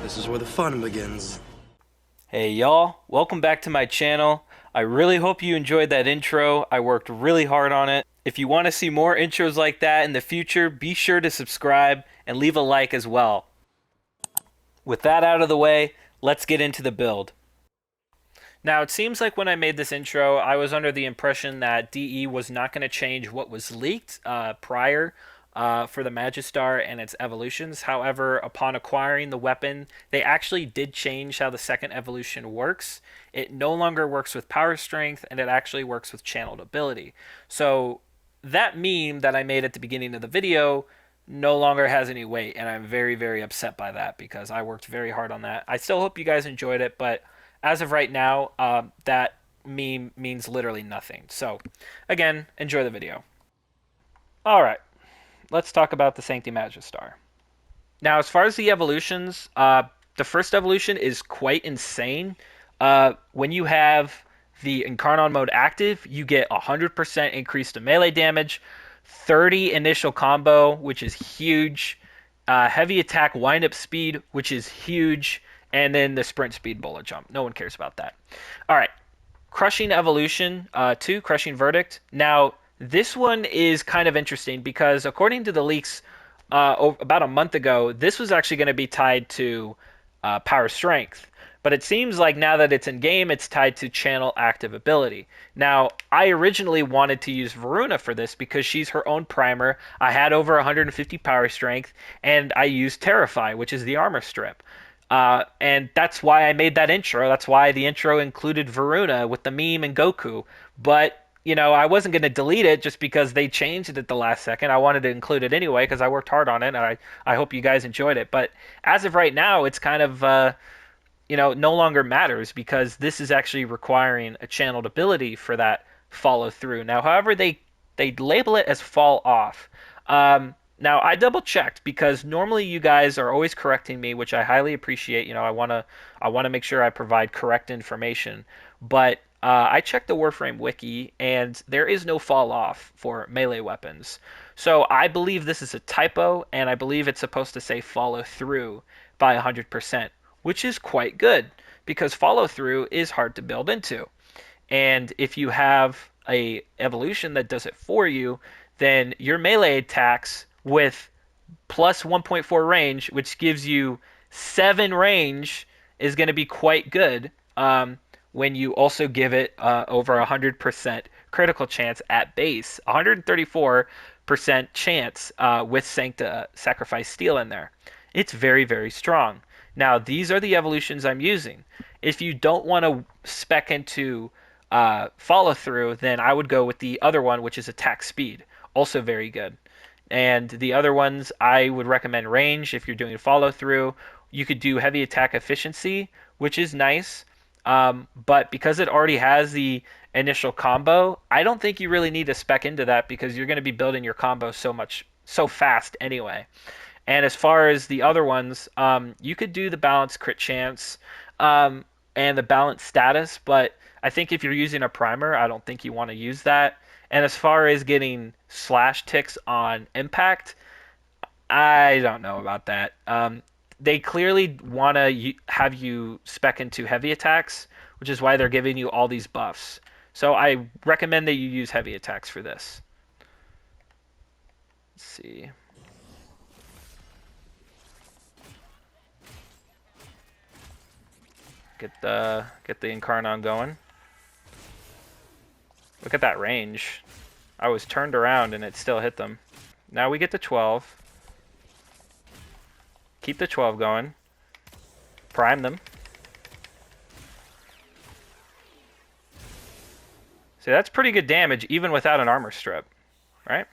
This is where the fun begins. Hey y'all, welcome back to my channel. I really hope you enjoyed that intro. I worked really hard on it. If you want to see more intros like that in the future, be sure to subscribe and leave a like as well. With that out of the way, let's get into the build. Now, it seems like when I made this intro, I was under the impression that DE was not going to change what was leaked prior for the Magistar and its evolutions. However, upon acquiring the weapon, they actually did change how the second evolution works. It no longer works with power strength, and it actually works with channeled ability. So that meme that I made at the beginning of the video no longer has any weight, and I'm very, very upset by that because I worked very hard on that. I still hope you guys enjoyed it, but as of right now, that meme means literally nothing. So, again, enjoy the video. All right, let's talk about the Sancti Magistar. Now, as far as the evolutions, the first evolution is quite insane. When you have the Incarnon mode active, you get 100% increase to melee damage, 30 initial combo, which is huge, heavy attack wind-up speed, which is huge, and then the sprint speed bullet jump. No one cares about that. All right, Crushing Evolution 2, Crushing Verdict. Now, this one is kind of interesting because according to the leaks about a month ago, this was actually going to be tied to power strength. But it seems like now that it's in game, it's tied to channel active ability. Now, I originally wanted to use Voruna for this because she's her own primer. I had over 150 power strength, and I used Terrify, which is the armor strip. And that's why I made that intro. That's why the intro included Voruna with the meme and Goku. But, you know, I wasn't going to delete it just because they changed it at the last second. I wanted to include it anyway because I worked hard on it, and I hope you guys enjoyed it. But as of right now, it's kind of no longer matters because this is actually requiring a channeled ability for that follow through. Now, however, they label it as fall off. Now, I double checked because normally you guys are always correcting me, which I highly appreciate. You know, I wanna make sure I provide correct information. But I checked the Warframe wiki, and there is no fall off for melee weapons. So I believe this is a typo, and I believe it's supposed to say follow through by 100%, which is quite good because follow through is hard to build into. And if you have a evolution that does it for you, then your melee attacks with plus 1.4 range, which gives you 7 range, is going to be quite good when you also give it over 100% critical chance at base, 134% chance with Sancta Sacrifice Steel in there. It's very, very strong. Now, these are the evolutions I'm using. If you don't want to spec into follow through, then I would go with the other one, which is attack speed. Also very good. And the other ones, I would recommend range if you're doing follow through. You could do heavy attack efficiency, which is nice. But because it already has the initial combo, I don't think you really need to spec into that because you're going to be building your combo so fast anyway. And as far as the other ones, you could do the balance crit chance and the balance status, but I think if you're using a primer, I don't think you want to use that. And as far as getting slash ticks on impact, I don't know about that. They clearly want to have you spec into heavy attacks, which is why they're giving you all these buffs. So I recommend that you use heavy attacks for this. Let's see. Get the Incarnon going. Look at that range. I was turned around and it still hit them. Now we get to 12. Keep the 12 going. Prime them. See, that's pretty good damage even without an armor strip, right?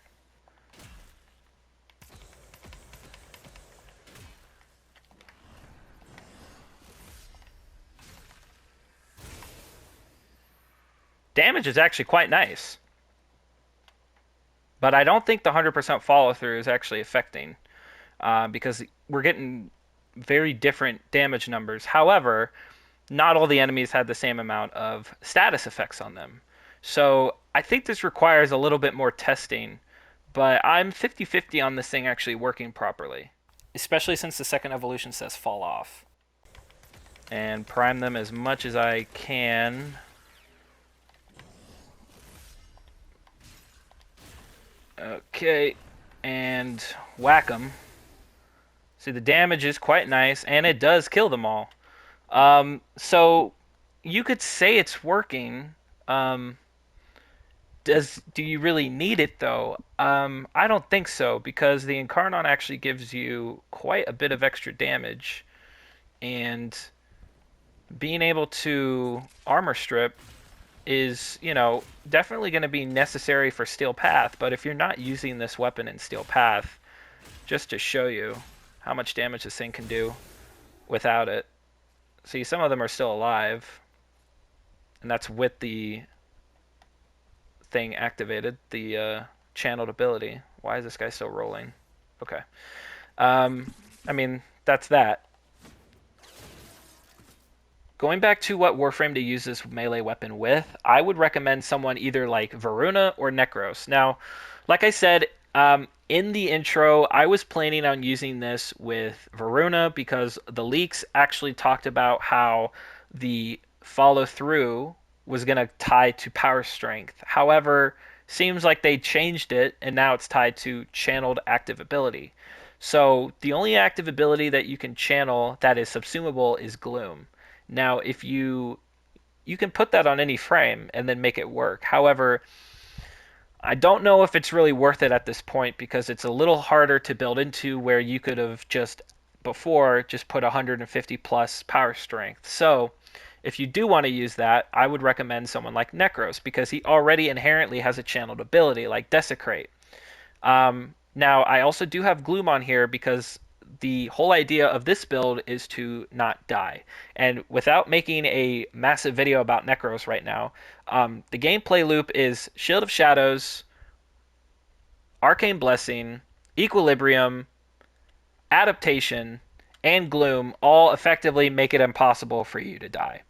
Damage is actually quite nice. But I don't think the 100% follow through is actually affecting because we're getting very different damage numbers. However, not all the enemies had the same amount of status effects on them. So I think this requires a little bit more testing, but I'm 50-50 on this thing actually working properly, especially since the second evolution says fall off. and prime them as much as I can. Okay, and whack them. See, the damage is quite nice, and it does kill them all. So you could say it's working. Um, do you really need it though? I don't think so because the Incarnon actually gives you quite a bit of extra damage, and being able to armor strip is, definitely going to be necessary for Steel Path. But if you're not using this weapon in Steel Path, just to show you how much damage this thing can do without it. See, some of them are still alive, and that's with the thing activated, the channeled ability. Why is this guy still rolling? Okay. Um, I mean, that's that. Going back to what Warframe to use this melee weapon with, I would recommend someone either like Voruna or Nekros. Now, like I said, in the intro, I was planning on using this with Voruna because the leaks actually talked about how the follow through was going to tie to power strength. However, seems like they changed it and now it's tied to channeled active ability. So the only active ability that you can channel that is subsumable is Gloom. Now, if you can put that on any frame and then make it work. However, I don't know if it's really worth it at this point because it's a little harder to build into where you could have just before just put 150 plus power strength. So, if you do want to use that, I would recommend someone like Nekros because he already inherently has a channeled ability like Desecrate. Now, I also do have Gloom on here because the whole idea of this build is to not die. And without making a massive video about Nekros right now, the gameplay loop is Shield of Shadows, Arcane Blessing, Equilibrium, Adaptation, and Gloom all effectively make it impossible for you to die.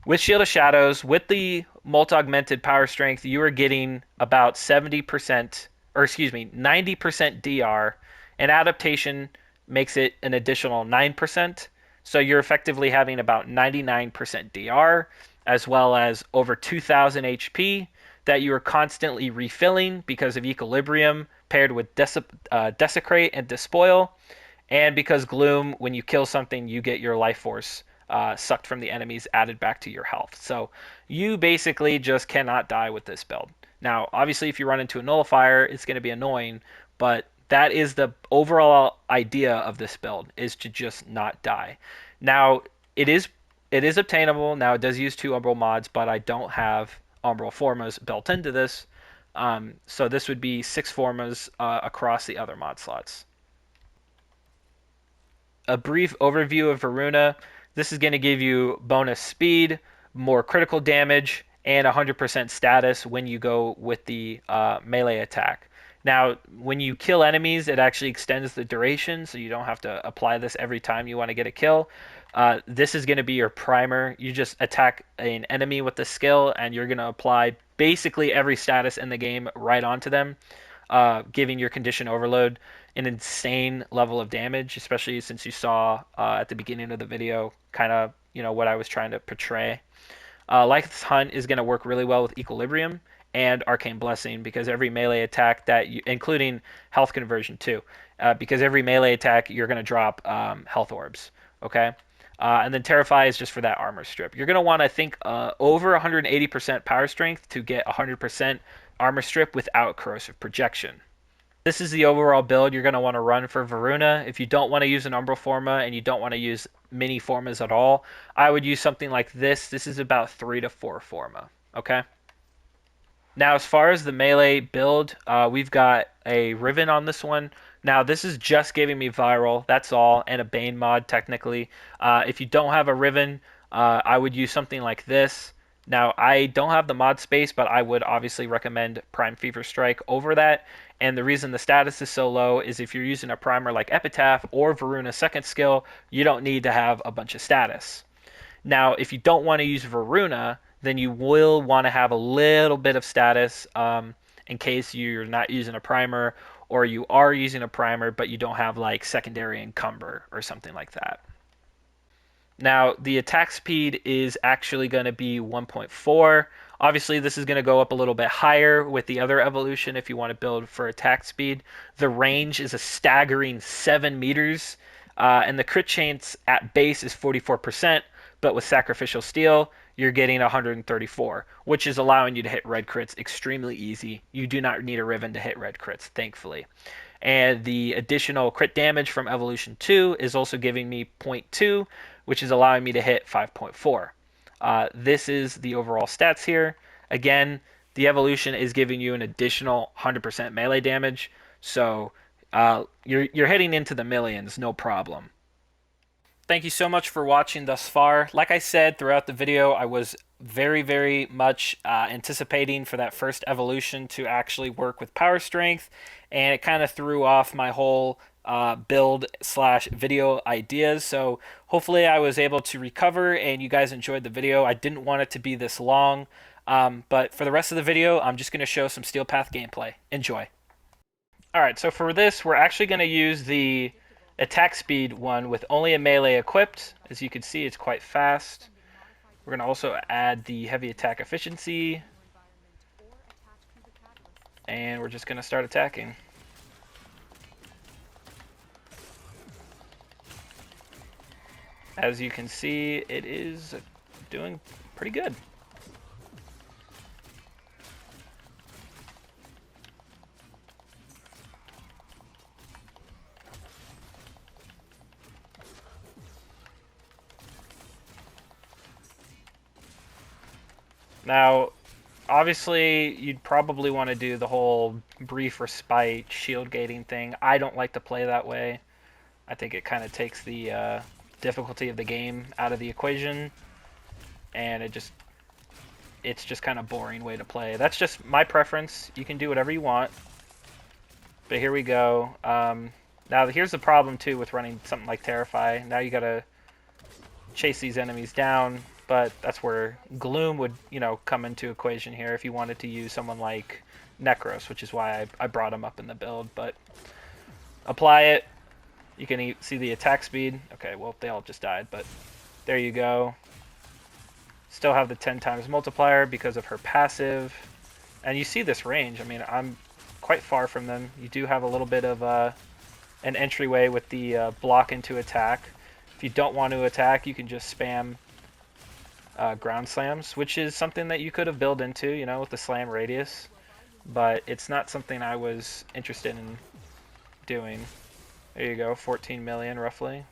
With Shield of Shadows, with the multi-augmented power strength, you are getting about 70%, or excuse me, 90% DR, and adaptation makes it an additional 9%. So you're effectively having about 99% DR, as well as over 2,000 HP that you are constantly refilling because of Equilibrium paired with Desecrate and Despoil, and because Gloom, when you kill something, you get your life force sucked from the enemies added back to your health. So you basically just cannot die with this build. Now, obviously, if you run into a nullifier, it's going to be annoying, but that is the overall idea of this build, is to just not die. Now, it is it is obtainable. Now, it does use 2 Umbral mods, but I don't have Umbral Formas built into this. So this would be 6 Formas across the other mod slots. A brief overview of Voruna. This is going to give you bonus speed, more critical damage, and 100% status when you go with the melee attack. Now, when you kill enemies, it actually extends the duration, so you don't have to apply this every time you want to get a kill. This is going to be your primer. You just attack an enemy with the skill, and you're going to apply basically every status in the game right onto them, giving your condition overload an insane level of damage, especially since you saw at the beginning of the video kind of what I was trying to portray. Life's Hunt is going to work really well with Equilibrium and Arcane Blessing because every melee attack that you, including health conversion too, because every melee attack you're going to drop health orbs. Okay. And then Terrify is just for that armor strip. You're going to want to think over 180% power strength to get 100% armor strip without corrosive projection. This is the overall build you're going to want to run for Voruna. If you don't want to use an Umbral Forma and you don't want to use mini Formas at all, I would use something like this. This is about 3 to 4 Forma. Okay? Now, as far as the melee build, we've got a Riven on this one. Now, this is just giving me viral, that's all, and a Bane mod, technically. If you don't have a Riven, I would use something like this. Now, I don't have the mod space, but I would obviously recommend Prime Fever Strike over that. And the reason the status is so low is if you're using a primer like Epitaph or Varuna's second skill, you don't need to have a bunch of status. Now, if you don't want to use Voruna, then you will want to have a little bit of status in case you're not using a primer or you are using a primer but you don't have like secondary encumber or something like that. Now, the attack speed is actually going to be 1.4. Obviously, this is going to go up a little bit higher with the other evolution if you want to build for attack speed. The range is a staggering 7 meters, and the crit chance at base is 44%, but with Sacrificial Steel, you're getting 134, which is allowing you to hit red crits extremely easy. You do not need a Riven to hit red crits, thankfully. And the additional crit damage from Evolution 2 is also giving me 0.2, which is allowing me to hit 5.4. This is the overall stats here. Again, the Evolution is giving you an additional 100% melee damage, so you're hitting into the millions, no problem. Thank you so much for watching thus far. Like I said throughout the video, I was very much anticipating for that first evolution to actually work with power strength, and it kind of threw off my whole build slash video ideas. So hopefully I was able to recover and you guys enjoyed the video. I didn't want it to be this long, but for the rest of the video, I'm just going to show some Steel Path gameplay. Enjoy. Alright, so for this, we're actually going to use the attack speed one with only a melee equipped. As you can see, it's quite fast. We're going to also add the heavy attack efficiency. And we're just going to start attacking. As you can see, it is doing pretty good. Now, obviously, you'd probably want to do the whole brief respite shield gating thing. I don't like to play that way. I think it kind of takes the difficulty of the game out of the equation, and it's just kind of boring way to play. That's just my preference. You can do whatever you want. But here we go. Now, here's the problem, too, with running something like Terrify. Now you gotta chase these enemies down. But that's where Gloom would, come into equation here if you wanted to use someone like Nekros, which is why I brought him up in the build. But apply it. You can see the attack speed. Okay, well, they all just died, but there you go. Still have the 10 times multiplier because of her passive. And you see this range. I mean, I'm quite far from them. You do have a little bit of an entryway with the block into attack. If you don't want to attack, you can just spam ground slams, which is something that you could have built into, with the slam radius, but it's not something I was interested in doing. There you go, 14 million roughly.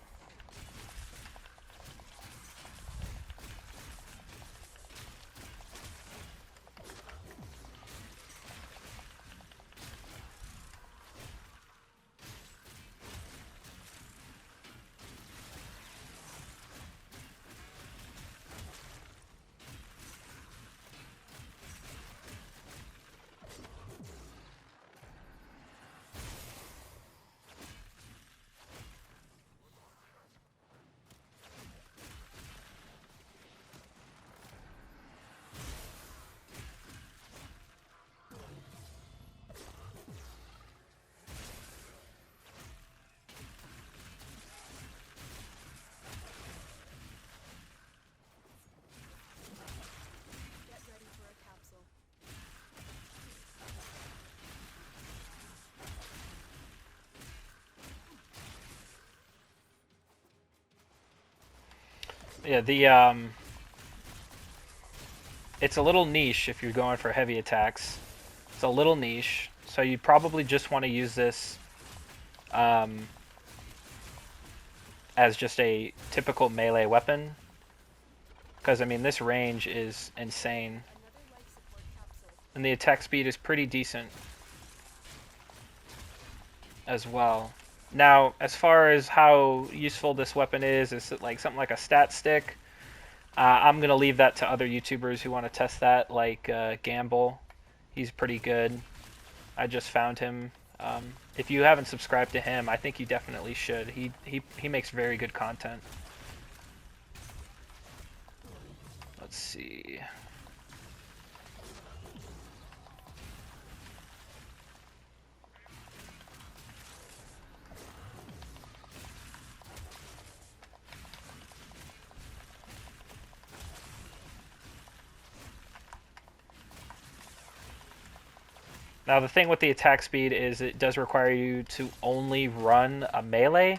Yeah, it's a little niche if you're going for heavy attacks. It's a little niche, so you probably just want to use this as just a typical melee weapon. Because, I mean, this range is insane. And the attack speed is pretty decent as well. Now, as far as how useful this weapon is it like something like a stat stick? I'm going to leave that to other YouTubers who want to test that, like Gamble. He's pretty good. I just found him. If you haven't subscribed to him, I think you definitely should. He makes very good content. Let's see. Now the thing with the attack speed is it does require you to only run a melee,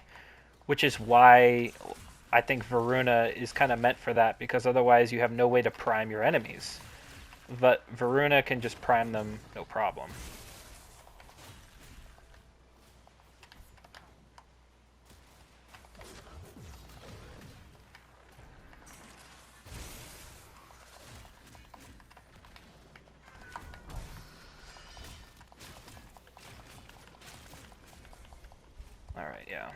which is why I think Voruna is kind of meant for that, because otherwise you have no way to prime your enemies. But Voruna can just prime them no problem. Alright, yeah.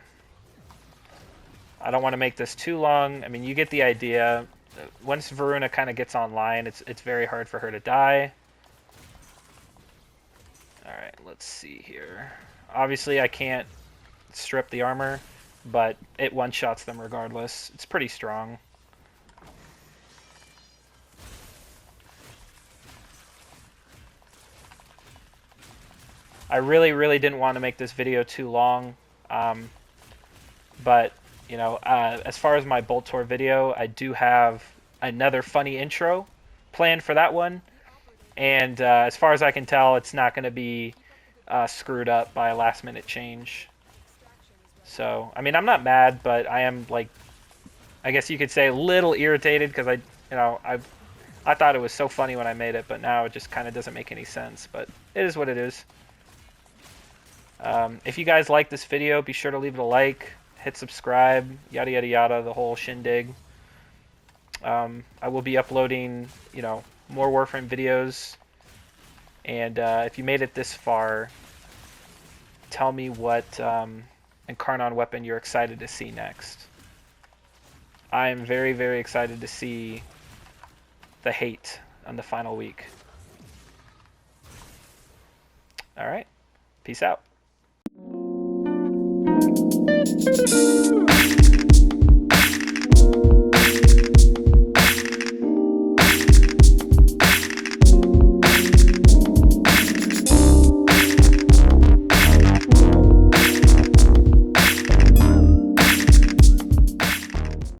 I don't want to make this too long. I mean, you get the idea. Once Voruna kind of gets online, it's very hard for her to die. Alright, let's see here. Obviously, I can't strip the armor, but it one-shots them regardless. It's pretty strong. I really didn't want to make this video too long, but you know, as far as my Bolt Tour video, I do have another funny intro planned for that one, and as far as I can tell, it's not going to be screwed up by a last-minute change. So, I mean, I'm not mad, but I am, like, I guess you could say a little irritated because I thought it was so funny when I made it, but now it just kind of doesn't make any sense. But it is what it is. If you guys like this video, be sure to leave it a like, hit subscribe, yada yada yada, the whole shindig. I will be uploading, you know, more Warframe videos. And if you made it this far, tell me what Incarnon weapon you're excited to see next. I am very excited to see the hate on the final week. Alright, peace out.